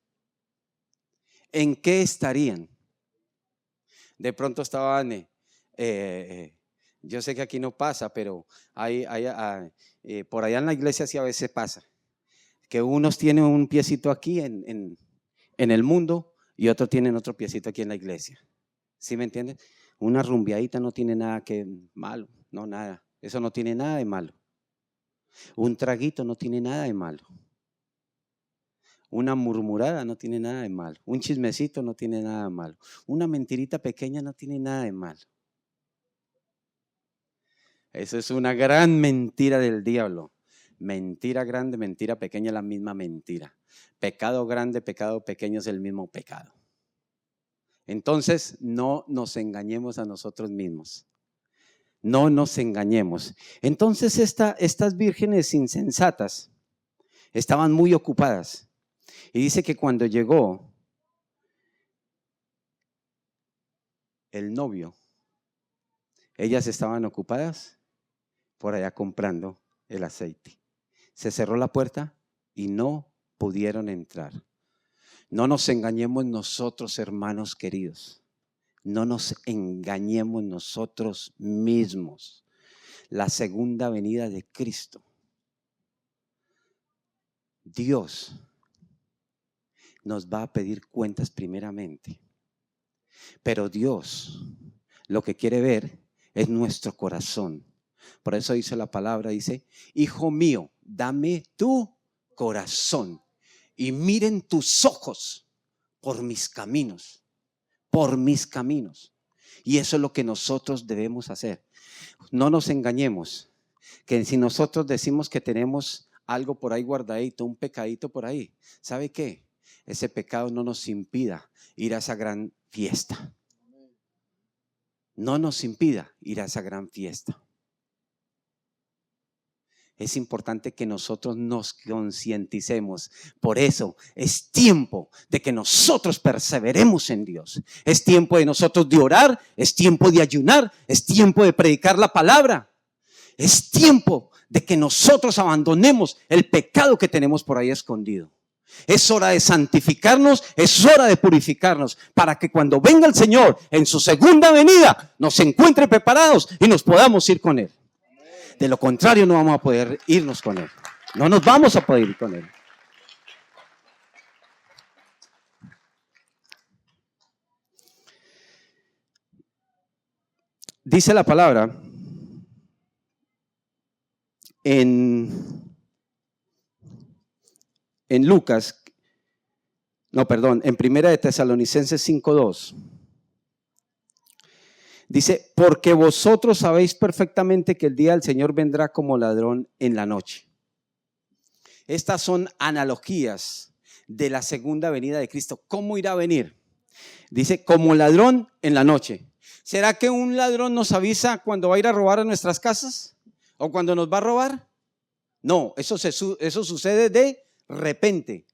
Speaker 1: ¿En qué estarían? De pronto estaban, yo sé que aquí no pasa, pero por allá en la iglesia sí a veces pasa, que unos tienen un piecito aquí en el mundo y otros tienen otro piecito aquí en la iglesia. ¿Sí me entienden? Una rumbeadita no tiene nada que malo, no nada, eso no tiene nada de malo. Un traguito no tiene nada de malo. Una murmurada no tiene nada de malo. Un chismecito no tiene nada de malo. Una mentirita pequeña no tiene nada de malo. Eso es una gran mentira del diablo. Mentira grande, mentira pequeña, la misma mentira. Pecado grande, pecado pequeño es el mismo pecado. Entonces, no nos engañemos a nosotros mismos. No nos engañemos. Entonces, estas vírgenes insensatas estaban muy ocupadas. Y dice que cuando llegó el novio, ellas estaban ocupadas por allá comprando el aceite. Se cerró la puerta y no pudieron entrar. No nos engañemos nosotros, hermanos queridos. No nos engañemos nosotros mismos. La segunda venida de Cristo. Dios nos va a pedir cuentas primeramente. Pero Dios lo que quiere ver es nuestro corazón. Por eso dice la palabra, dice, hijo mío, dame tu corazón y miren tus ojos por mis caminos, por mis caminos. Y eso es lo que nosotros debemos hacer. No nos engañemos, que si nosotros decimos que tenemos algo por ahí guardadito, un pecadito por ahí, ¿sabe qué? Ese pecado no nos impida ir a esa gran fiesta. No nos impida ir a esa gran fiesta. Es importante que nosotros nos concienticemos. Por eso es tiempo de que nosotros perseveremos en Dios. Es tiempo de nosotros de orar, es tiempo de ayunar, es tiempo de predicar la palabra. Es tiempo de que nosotros abandonemos el pecado que tenemos por ahí escondido. Es hora de santificarnos, es hora de purificarnos para que cuando venga el Señor en su segunda venida nos encuentre preparados y nos podamos ir con Él. De lo contrario no vamos a poder irnos con Él. No nos vamos a poder ir con Él. Dice la palabra en Lucas, en Primera de Tesalonicenses 5:2. Dice, porque vosotros sabéis perfectamente que el día del Señor vendrá como ladrón en la noche. Estas son analogías de la segunda venida de Cristo. ¿Cómo irá a venir? Dice, como ladrón en la noche. ¿Será que un ladrón nos avisa cuando va a ir a robar a nuestras casas? ¿O cuando nos va a robar? No, eso sucede de repente.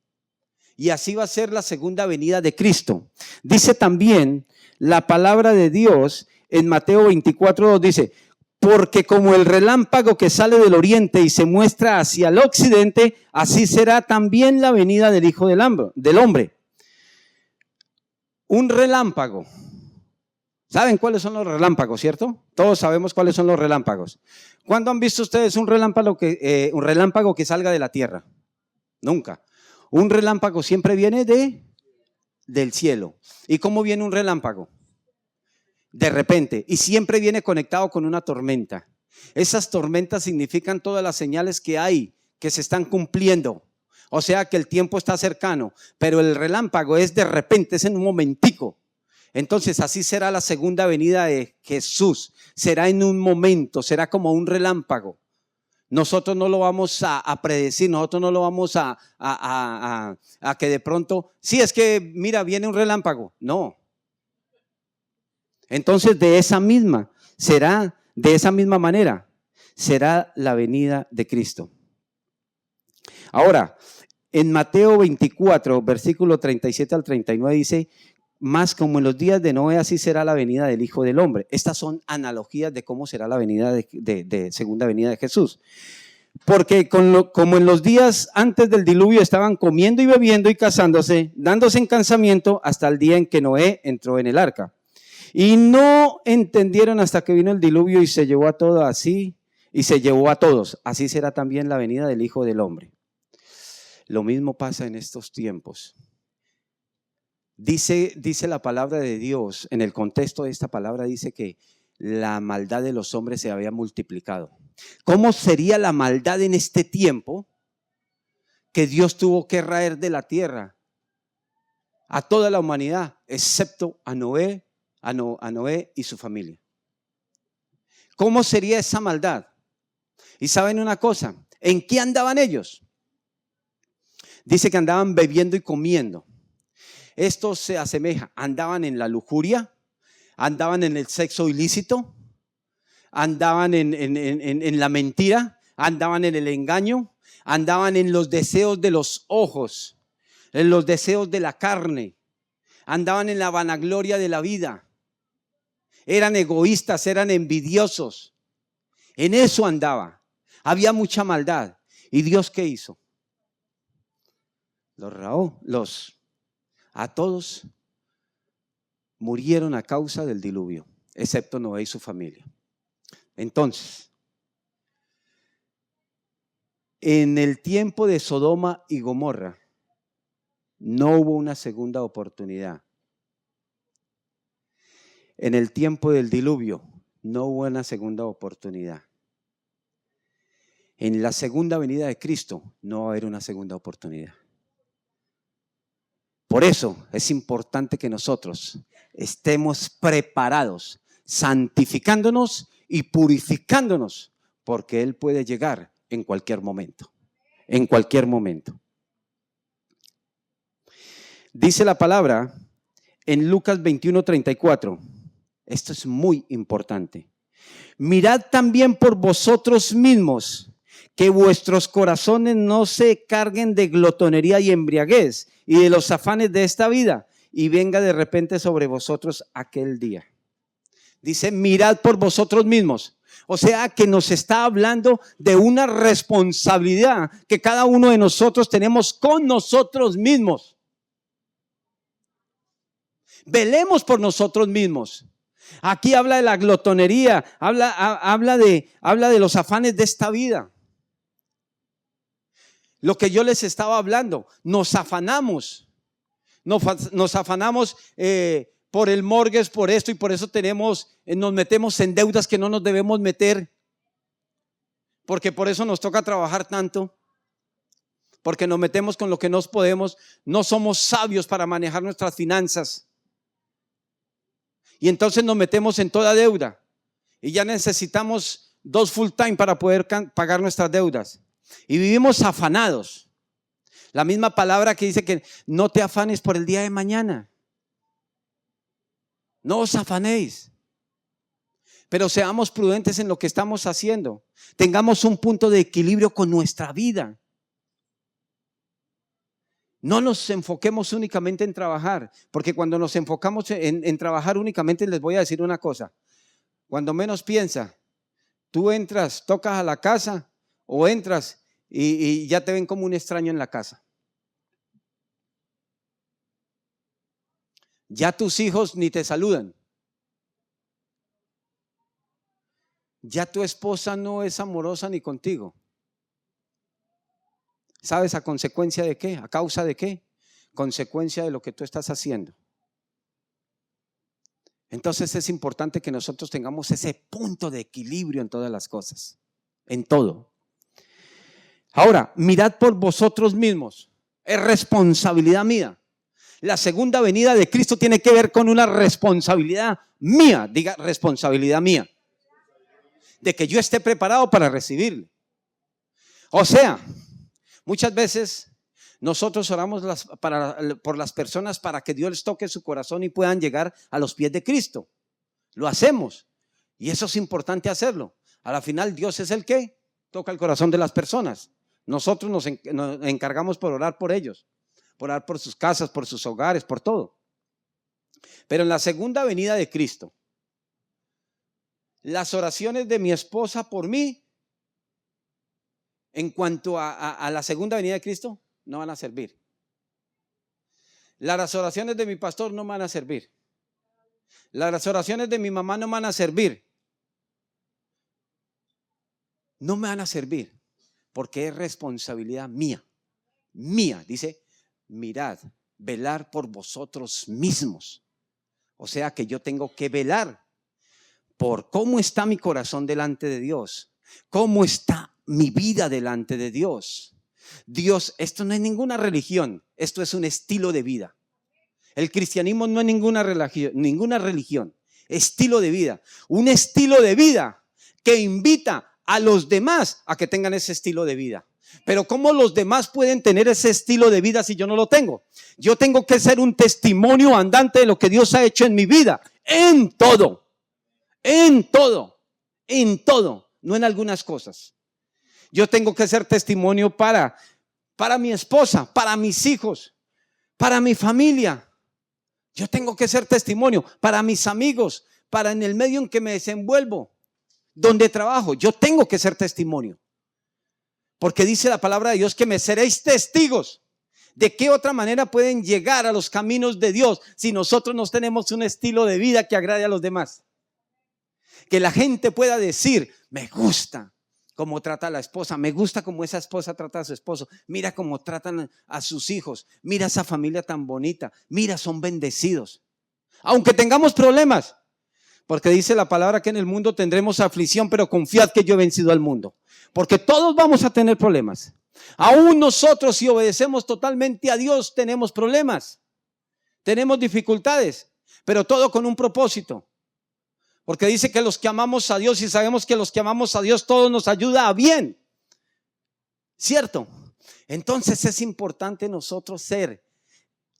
Speaker 1: Y así va a ser la segunda venida de Cristo. Dice también la palabra de Dios en Mateo 24:2, dice, Porque como el relámpago que sale del oriente y se muestra hacia el occidente, así será también la venida del Hijo del Hombre. Un relámpago. ¿Saben cuáles son los relámpagos, cierto? Todos sabemos cuáles son los relámpagos. ¿Cuándo han visto ustedes un relámpago que salga de la tierra? Nunca. Un relámpago siempre viene del cielo. ¿Y cómo viene un relámpago? De repente, y siempre viene conectado con una tormenta. Esas tormentas significan todas las señales que hay, que se están cumpliendo. O sea que el tiempo está cercano, pero el relámpago es de repente, es en un momentico. Entonces así será la segunda venida de Jesús. Será en un momento, será como un relámpago. Nosotros no lo vamos a predecir, nosotros no lo vamos a que de pronto, sí, es que mira, viene un relámpago. No. Entonces de esa misma manera, será la venida de Cristo. Ahora, en Mateo 24, versículo 37 al 39 dice, más como en los días de Noé, así será la venida del Hijo del Hombre. Estas son analogías de cómo será la venida de segunda venida de Jesús. Porque como en los días antes del diluvio estaban comiendo y bebiendo y casándose, dándose en casamiento hasta el día en que Noé entró en el arca. Y no entendieron hasta que vino el diluvio y se llevó a todo así, y se llevó a todos. Así será también la venida del Hijo del Hombre. Lo mismo pasa en estos tiempos. Dice la palabra de Dios, en el contexto de esta palabra dice que la maldad de los hombres se había multiplicado. ¿Cómo sería la maldad en este tiempo que Dios tuvo que raer de la tierra a toda la humanidad, excepto a Noé y su familia? ¿Cómo sería esa maldad? Y saben una cosa, ¿en qué andaban ellos? Dice que andaban bebiendo y comiendo. Esto se asemeja, andaban en la lujuria, andaban en el sexo ilícito, andaban en la mentira, andaban en el engaño, andaban en los deseos de los ojos, en los deseos de la carne, andaban en la vanagloria de la vida. Eran egoístas, eran envidiosos. En eso andaba. Había mucha maldad. ¿Y Dios qué hizo? Los rahó, a todos murieron a causa del diluvio, excepto Noé y su familia. Entonces, en el tiempo de Sodoma y Gomorra, no hubo una segunda oportunidad. En el tiempo del diluvio, no hubo una segunda oportunidad. En la segunda venida de Cristo, no va a haber una segunda oportunidad. Por eso es importante que nosotros estemos preparados, santificándonos y purificándonos, porque Él puede llegar en cualquier momento. En cualquier momento. Dice la palabra en Lucas 21:34. Esto es muy importante. Mirad también por vosotros mismos, que vuestros corazones no se carguen de glotonería y embriaguez y de los afanes de esta vida, y venga de repente sobre vosotros aquel día. Dice, mirad por vosotros mismos. O sea que nos está hablando de una responsabilidad que cada uno de nosotros tenemos con nosotros mismos. Velemos por nosotros mismos. Aquí habla de la glotonería, habla de los afanes de esta vida. Lo que yo les estaba hablando, nos afanamos por el mortgage, por esto, y por eso nos metemos en deudas que no nos debemos meter, porque por eso nos toca trabajar tanto, porque nos metemos con lo que no podemos, no somos sabios para manejar nuestras finanzas, y entonces nos metemos en toda deuda, y ya necesitamos 2 full time para poder pagar nuestras deudas. Y vivimos afanados. La misma palabra que dice que no te afanes por el día de mañana. No os afanéis. Pero seamos prudentes en lo que estamos haciendo. Tengamos un punto de equilibrio con nuestra vida. No nos enfoquemos únicamente en trabajar, porque cuando nos enfocamos en trabajar únicamente, les voy a decir una cosa. Cuando menos piensa, Tú entras, tocas a la casa o entras y ya te ven como un extraño en la casa. Ya tus hijos ni te saludan. Ya tu esposa no es amorosa ni contigo. ¿Sabes a consecuencia de qué? ¿A causa de qué? Consecuencia de lo que tú estás haciendo. Entonces es importante que nosotros tengamos ese punto de equilibrio en todas las cosas, en todo. Ahora, mirad por vosotros mismos, es responsabilidad mía. La segunda venida de Cristo tiene que ver con una responsabilidad mía, diga responsabilidad mía, de que yo esté preparado para recibirle. O sea, muchas veces nosotros oramos por las personas para que Dios les toque su corazón y puedan llegar a los pies de Cristo. Lo hacemos y eso es importante hacerlo. A la final Dios es el que toca el corazón de las personas. Nosotros nos encargamos por orar por ellos, por orar por sus casas, por sus hogares, por todo. Pero en la segunda venida de Cristo, las oraciones de mi esposa por mí, en cuanto a la segunda venida de Cristo, no van a servir. Las oraciones de mi pastor no van a servir. Las oraciones de mi mamá no van a servir. No me van a servir porque es responsabilidad mía. Mía, dice, mirad, velar por vosotros mismos. O sea que yo tengo que velar por cómo está mi corazón delante de Dios, cómo está mi vida delante de Dios. Dios, esto no es ninguna religión, esto es un estilo de vida. El cristianismo no es ninguna religión, estilo de vida. Un estilo de vida que invita a los demás a que tengan ese estilo de vida. Pero ¿cómo los demás pueden tener ese estilo de vida si yo no lo tengo? Yo tengo que ser un testimonio andante de lo que Dios ha hecho en mi vida, en todo, no en algunas cosas. Yo tengo que ser testimonio para mi esposa, para mis hijos, para mi familia. Yo tengo que ser testimonio para mis amigos, para en el medio en que me desenvuelvo, donde trabajo. Yo tengo que ser testimonio. Porque dice la palabra de Dios que me seréis testigos. ¿De qué otra manera pueden llegar a los caminos de Dios si nosotros no tenemos un estilo de vida que agrade a los demás? Que la gente pueda decir, me gusta cómo trata a la esposa, me gusta cómo esa esposa trata a su esposo, mira cómo tratan a sus hijos, mira esa familia tan bonita, mira, son bendecidos. Aunque tengamos problemas, porque dice la palabra que en el mundo tendremos aflicción, pero confiad que yo he vencido al mundo. Porque todos vamos a tener problemas. Aún nosotros, si obedecemos totalmente a Dios, tenemos problemas, tenemos dificultades, pero todo con un propósito. Porque dice que los que amamos a Dios, y sabemos que los que amamos a Dios, todo nos ayuda a bien. ¿Cierto? Entonces es importante nosotros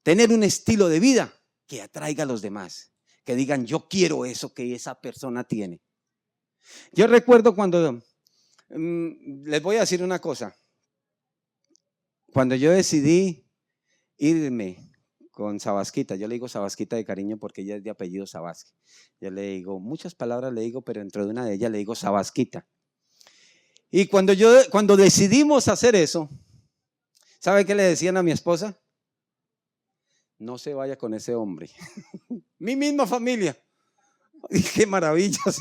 Speaker 1: tener un estilo de vida que atraiga a los demás. Que digan, yo quiero eso que esa persona tiene. Yo recuerdo cuando, les voy a decir una cosa. Cuando yo decidí irme con Sabasquita, yo le digo Sabasquita de cariño porque ella es de apellido Sabasqui. Yo le digo, muchas palabras le digo, pero dentro de una de ellas le digo Sabasquita. Y cuando decidimos hacer eso, ¿sabe qué le decían a mi esposa? No se vaya con ese hombre. Mi misma familia. Y qué maravillas.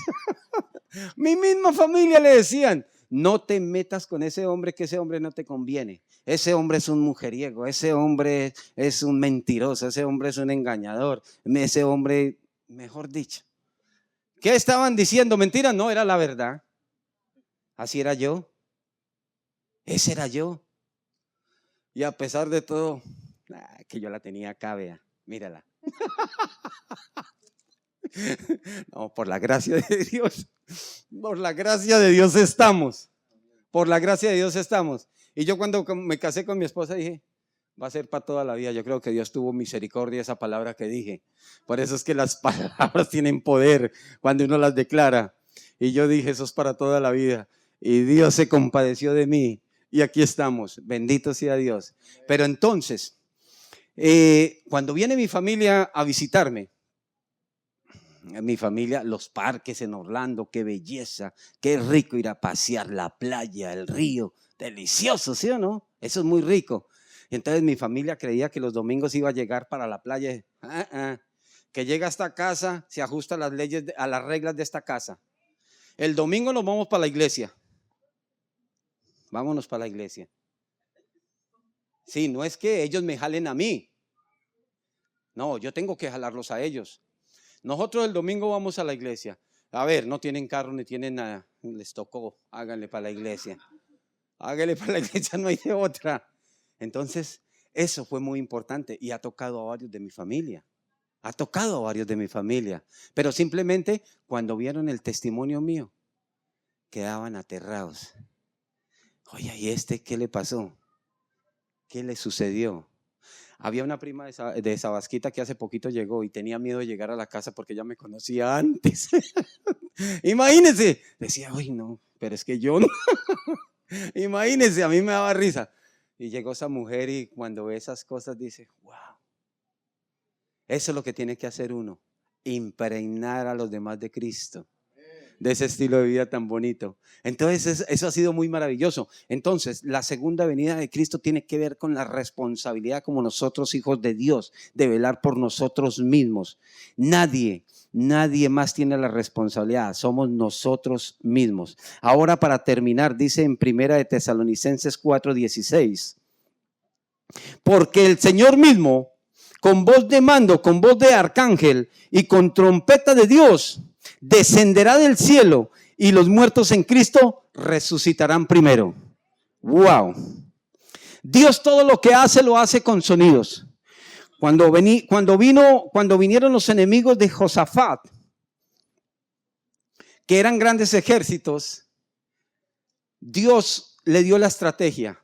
Speaker 1: Mi misma familia le decían, no te metas con ese hombre, que ese hombre no te conviene. Ese hombre es un mujeriego, ese hombre es un mentiroso, ese hombre es un engañador, ese hombre, mejor dicho. ¿Qué estaban diciendo? ¿Mentira? No, era la verdad. Así era yo. Ese era yo. Y a pesar de todo, que yo la tenía acá, vea, mírala. No, por la gracia de Dios. Por la gracia de Dios estamos. Por la gracia de Dios estamos. Y yo cuando me casé con mi esposa dije, va a ser para toda la vida. Yo creo que Dios tuvo misericordia de esa palabra que dije. Por eso es que las palabras tienen poder cuando uno las declara. Y yo dije, eso es para toda la vida. Y Dios se compadeció de mí. Y aquí estamos. Bendito sea Dios. Pero entonces, cuando viene mi familia a visitarme, Mi familia, los parques en Orlando, qué belleza, qué rico ir a pasear, la playa, el río, delicioso, ¿sí o no? Eso es muy rico. Y entonces mi familia creía que los domingos iba a llegar para la playa. Que llega a esta casa, se ajusta a las leyes, a las reglas de esta casa. El domingo nos vamos para la iglesia. Vámonos para la iglesia. Sí, no es que ellos me jalen a mí. No, yo tengo que jalarlos a ellos. Nosotros el domingo vamos a la iglesia. A ver, no tienen carro ni tienen nada. Les tocó, háganle para la iglesia. Háganle para la iglesia, no hay de otra. Entonces, eso fue muy importante y ha tocado a varios de mi familia. Ha tocado a varios de mi familia. Pero simplemente cuando vieron el testimonio mío, quedaban aterrados. Oye, ¿y este qué le pasó? ¿Qué le sucedió? Había una prima de Sabasquita que hace poquito llegó y tenía miedo de llegar a la casa porque ya me conocía antes. Imagínense. Decía, uy, no, pero es que yo no. Imagínense, a mí me daba risa. Y llegó esa mujer y cuando ve esas cosas dice, wow. Eso es lo que tiene que hacer uno, impregnar a los demás de Cristo, de ese estilo de vida tan bonito. Entonces eso ha sido muy maravilloso. Entonces la segunda venida de Cristo tiene que ver con la responsabilidad como nosotros hijos de Dios, de velar por nosotros mismos. Nadie más tiene la responsabilidad, somos nosotros mismos. Ahora para terminar, dice en Primera de Tesalonicenses 4:16, porque el Señor mismo, con voz de mando, con voz de arcángel y con trompeta de Dios, descenderá del cielo y los muertos en Cristo resucitarán primero. Wow. Dios todo lo que hace lo hace con sonidos. Cuando vinieron los enemigos de Josafat, que eran grandes ejércitos, Dios le dio la estrategia.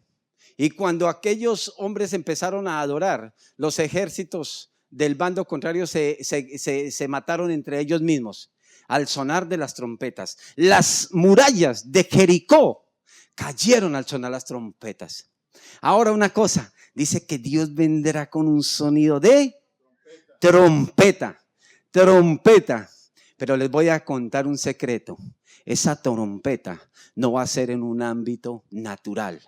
Speaker 1: Y cuando aquellos hombres empezaron a adorar, los ejércitos del bando contrario se mataron entre ellos mismos al sonar de las trompetas. Las murallas de Jericó cayeron al sonar las trompetas. Ahora una cosa, dice que Dios vendrá con un sonido de trompeta. Pero les voy a contar un secreto. Esa trompeta no va a ser en un ámbito natural.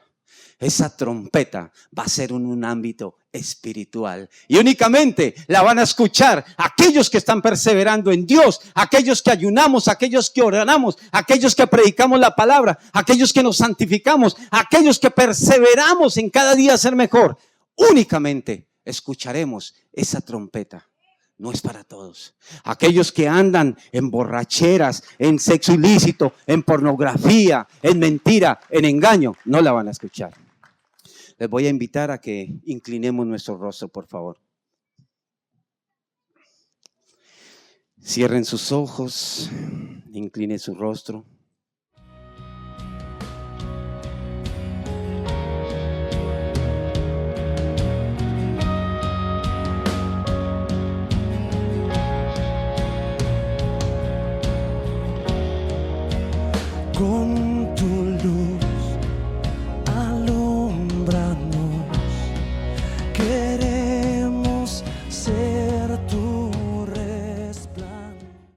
Speaker 1: Esa trompeta va a ser en un ámbito espiritual y únicamente la van a escuchar aquellos que están perseverando en Dios, aquellos que ayunamos, aquellos que oramos, aquellos que predicamos la palabra, aquellos que nos santificamos, aquellos que perseveramos en cada día ser mejor. Únicamente escucharemos esa trompeta. No es para todos. Aquellos que andan en borracheras, en sexo ilícito, en pornografía, en mentira, en engaño, no la van a escuchar. Les voy a invitar a que inclinemos nuestro rostro, por favor. Cierren sus ojos, inclinen su rostro.